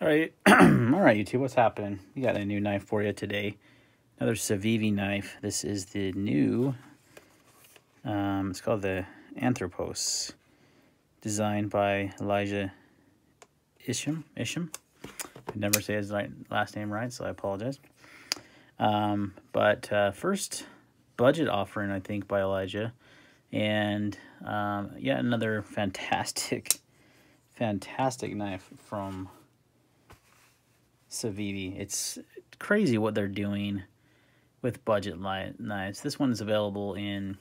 All right, YouTube, what's happening? We got a new knife for you today. Another Civivi knife. This is the new, it's called the Anthropos, designed by Isham. I never say his last name right, so I apologize. But first budget offering, I think, by Elijah. And yeah, another fantastic knife from Civivi. It's crazy what they're doing with budget knives. This one is available in,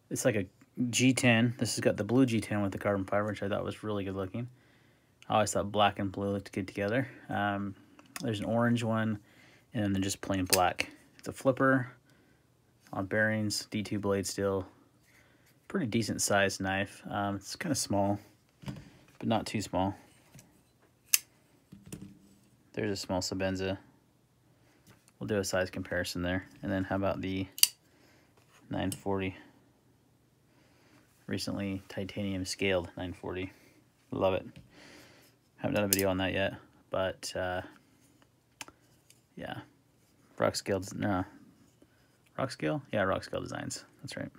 it's like a G10. This has got the blue G10 with the carbon fiber, which I thought was really good looking. I always thought black and blue looked good together. There's an orange one, and then just plain black. It's a flipper on bearings, D2 blade steel. Pretty decent sized knife. It's kind of small, but not too small. There's a small Sabenza. We'll do a size comparison there. And then how about the 940? Recently titanium scaled 940. Love it. Haven't done a video on that yet, but yeah. Rock scale designs. That's right.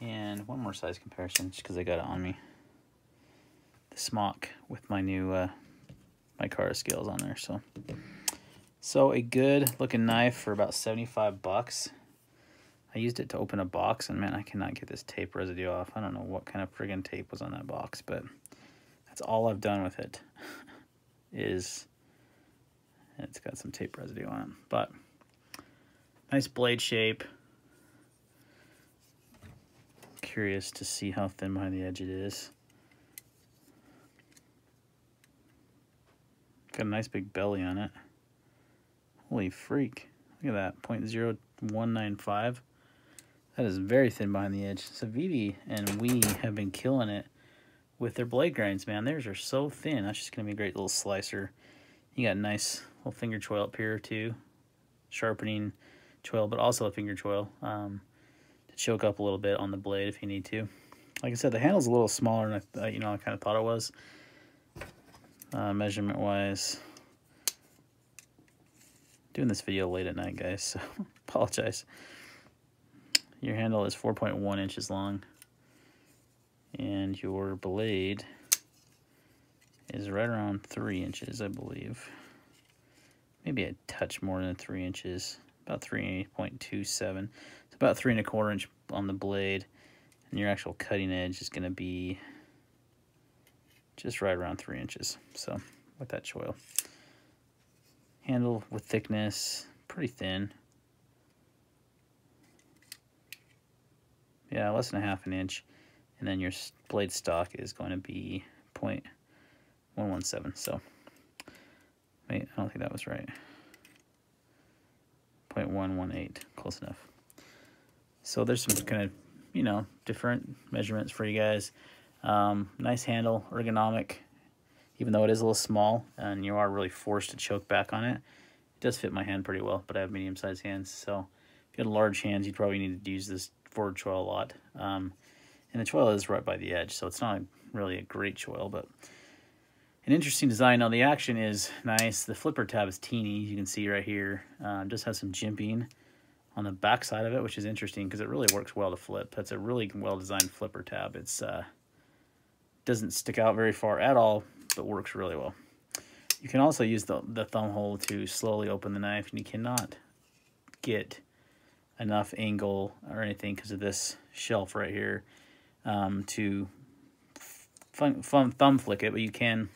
And one more size comparison, just because I got it on me. The smock with my new my Cara scales on there. So a good looking knife for about 75 bucks. I used it to open a box, and man, I cannot get this tape residue off. I don't know what kind of friggin' tape was on that box, but that's all I've done with it. It's got some tape residue on it, but nice blade shape. Curious to see how thin behind the edge it is. Got a nice big belly on it. Holy freak. Look at that, 0.0195. That is very thin behind the edge. Civivi and we have been killing it with their blade grinds, man. Theirs are so thin. That's just going to be a great little slicer. You got a nice little finger choil up here too. Sharpening choil, but also a finger choil to choke up a little bit on the blade if you need to. Like I said, the handle's a little smaller than I kind of thought it was. Measurement wise, doing this video late at night, guys, so apologize. Your handle is 4.1 inches long, and your blade is right around 3 inches, I believe. Maybe a touch more than 3 inches, about 3.27. It's about 3 1/4 inch on the blade, and your actual cutting edge is going to be just right around 3 inches. So with that choil. Handle with thickness, pretty thin. Yeah, less than ½ inch. And then your blade stock is going to be 0.117. So, wait, I don't think that was right. 0.118, close enough. So there's some kind of, different measurements for you guys. Nice handle, ergonomic, even though it is a little small and you are really forced to choke back on it. It does fit my hand pretty well, but I have medium-sized hands, so if you had large hands, you'd probably need to use this forward choil a lot. And the choil is right by the edge, so it's not really a great choil, but an interesting design. Now, the action is nice. The flipper tab is teeny, you can see right here. Just has some jimping on the back side of it, which is interesting because it really works well to flip. That's a really well-designed flipper tab. It's doesn't stick out very far at all, but works really well. You can also use the thumb hole to slowly open the knife, and you cannot get enough angle or anything because of this shelf right here to thumb flick it, but you can,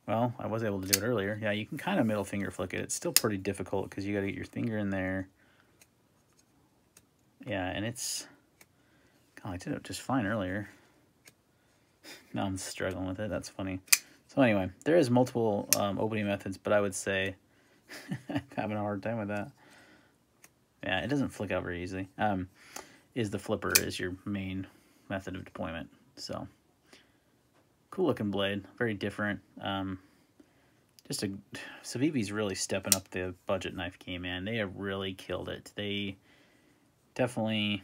well, I was able to do it earlier. Yeah, you can kind of middle finger flick it. It's still pretty difficult because you got to get your finger in there. Yeah, and it's, God, I did it just fine earlier. Now I'm struggling with it. That's funny. So anyway, there is multiple opening methods, but I would say I'm having a hard time with that. Yeah, it doesn't flick out very easily. The flipper is your main method of deployment. So cool looking blade, very different. Civivi's really stepping up the budget knife game, man. They have really killed it. They definitely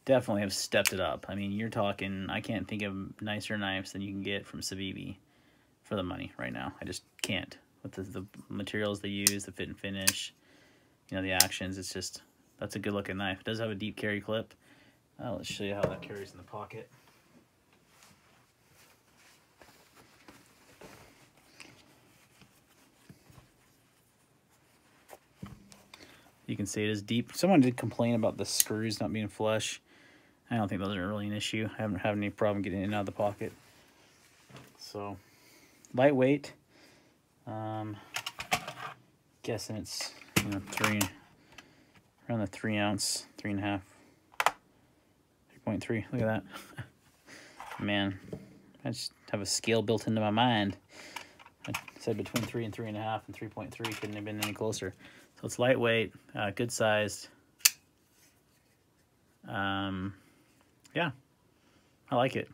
definitely have stepped it up. I mean, you're talking, I can't think of nicer knives than you can get from Civivi for the money right now. I just can't. With the materials they use, the fit and finish, you know, the actions, it's just, that's a good looking knife. It does have a deep carry clip. Let's show you how that carries in the pocket. You can see it is deep. Someone did complain about the screws not being flush. I don't think those are really an issue. I haven't had any problem getting in and out of the pocket. So, lightweight. Guessing it's, you know, around the 3 ounce, 3.5, 3.3. Look at that. Man, I just have a scale built into my mind. I said between 3 and 3.5 and 3.3 couldn't have been any closer. So it's lightweight, good sized. Yeah, I like it.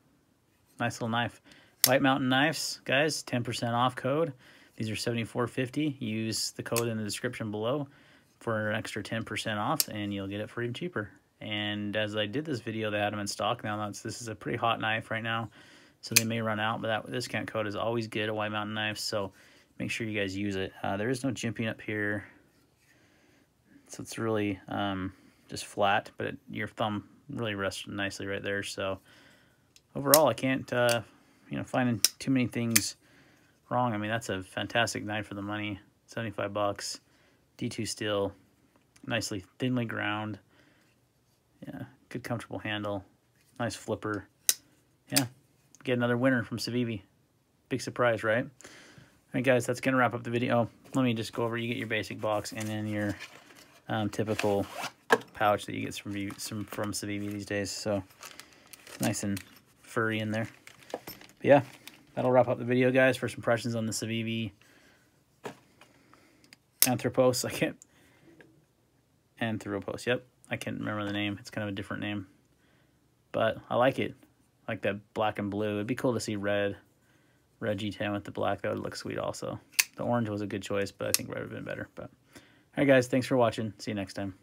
Nice little knife. White Mountain Knives, guys, 10% off code. These are $74.50. Use the code in the description below for an extra 10% off, and you'll get it for even cheaper. And as I did this video, they had them in stock. Now this is a pretty hot knife right now, so they may run out. But that discount code is always good at White Mountain Knives, so make sure you guys use it. There is no jimping up here, so it's really just flat, but your thumb really rests nicely right there. So overall, I can't you know, find too many things wrong. I mean, that's a fantastic knife for the money. 75 bucks, D2 steel, nicely thinly ground. Yeah, good comfortable handle, nice flipper. Yeah, get another winner from Civivi. Big surprise, right? All right, guys, that's gonna wrap up the video. Let me just go over. You get your basic box and then your typical pouch that you get from Civivi these days. So nice and furry in there. But yeah, that'll wrap up the video, guys. First impressions on the Civivi Anthropos. Anthropos, yep. I can't remember the name. It's kind of a different name. But I like it. I like that black and blue. It'd be cool to see red G10 with the black. That would look sweet also. The orange was a good choice, but I think red would have been better. But all right, guys, thanks for watching. See you next time.